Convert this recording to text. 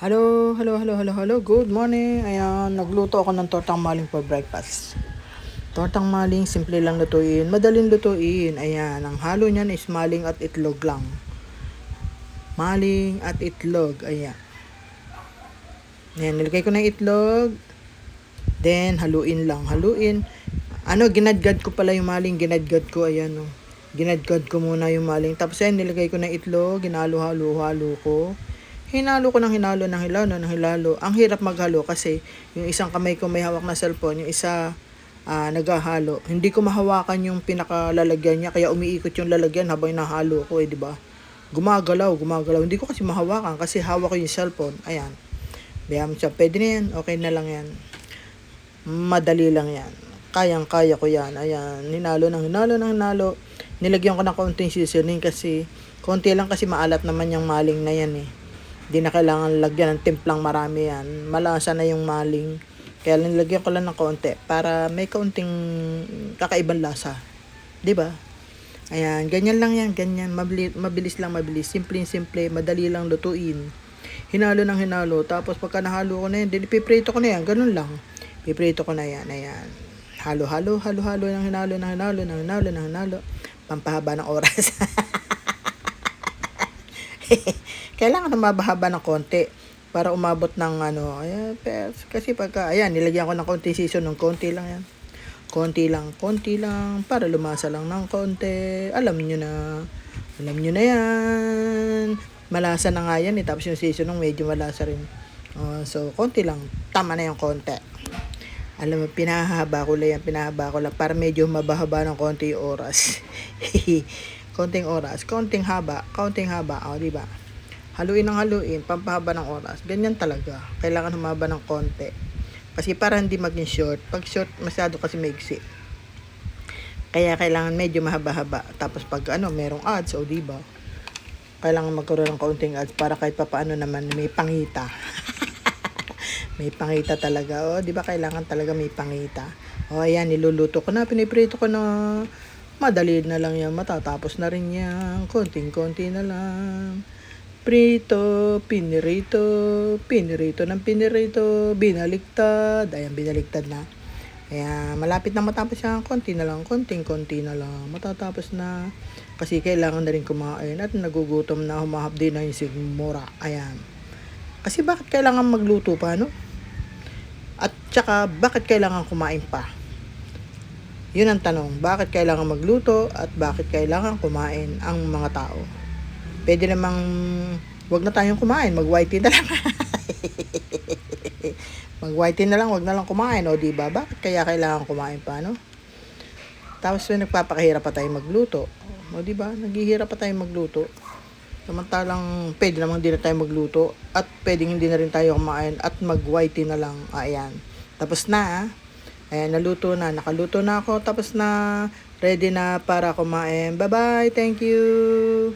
Hello, hello, hello, hello, hello. Good morning. Ayan, nagluto ako ng tortang maling for breakfast. Tortang maling, simple lang lutuin, madaling lutuin. Ayan, ang halo niyan is maling at itlog lang. Maling at itlog, ayan. Ayan, nilagay ko na itlog. Then, haluin lang, haluin. Ginadgad ko pala yung maling, ginadgad ko, ayan o. Ginadgad ko muna yung maling. Tapos ayan, nilagay ko na itlog, ginalo-halo-halo ko. Hinalo ko ng hinalo. Ang hirap maghalo kasi yung isang kamay ko may hawak na cellphone, yung isa naghahalo. Hindi ko mahawakan yung pinakalalagyan niya kaya umiikot yung lalagyan habang nahalo ko di ba? Gumagalaw. Hindi ko kasi mahawakan kasi hawak ko yung cellphone. Ayan. Bayaan mo siya. Pwede na yan. Okay na lang yan. Madali lang yan. Kayang-kaya ko yan. Ayan. Hinalo. Nilagyan ko ng kaunting seasoning kasi konti lang kasi maalat naman yung maling na yan eh. Di na kailangan lagyan ng timplang marami yan. Malasa na yung maling. Kaya nilagyan ko lang ng kaunti para may kaunting kakaibang lasa. 'Di ba? Ayan, ganyan lang yan, ganyan. Mabilis, simple, madali lang lutuin. Hinalo ng hinalo. Tapos pagka nahalo ko na yan, piprito ko na yan. Ganun lang. Piprito ko na yan. Ayan. Halo ng hinalo. Pampahaba ng oras. Kailangan na mabahaba ng konti para umabot ng ayan, kasi pagka ayan nilagyan ko ng konti season ng konti lang yan. Konti lang para lumasa lang ng konti. Alam niyo na yan. Malasa na nga yan tapos yung season ng medyo malasa rin. So konti lang, tama na yung konti. Alam mo, pinahaba ko lang para medyo mabahaba ng konti yung oras. konting haba, di ba? Haluin, pampahaba ng oras. Ganyan talaga. Kailangan humaba ng konti. Kasi para hindi maging short. Pag short, masyado kasi maiksi. Kaya kailangan medyo mahaba-haba. Tapos pag merong ads, di ba? Kailangan magkaroon ng kaunting ads para kahit papaano naman may pangita. May pangita talaga. Di ba kailangan talaga may pangita? Ayan, niluluto ko na, piniprito ko na. Madali na lang yan, matatapos na rin yan. Konting-konti na lang. Prito, pinirito, binaliktad. Ayan, binaliktad na. Kaya malapit na matapos yan. Konti na lang, konting-konti na lang. Matatapos na. Kasi kailangan na rin kumain at nagugutom na, humahapdi na yung sigmura. Ayan. Kasi bakit kailangan magluto pa, At tsaka, bakit kailangan kumain pa? Yun ang tanong. Bakit kailangan magluto at bakit kailangan kumain ang mga tao? Pwede namang wag na tayong kumain, mag-white tea na lang. Mag-white tea na lang, wag na lang kumain, di ba? Bakit kaya kailangan kumain pa, Tapos nagpapakahirap pa tayong magluto. Di ba? Naghihirap pa tayong magluto. Samantalang pwede namang hindi na tayo magluto at pwedeng hindi na rin tayo kumain at mag-white tea na lang. Ayan. Tapos na. Ayan, nakaluto na ako. Tapos na, ready na para kumain. Bye-bye. Thank you.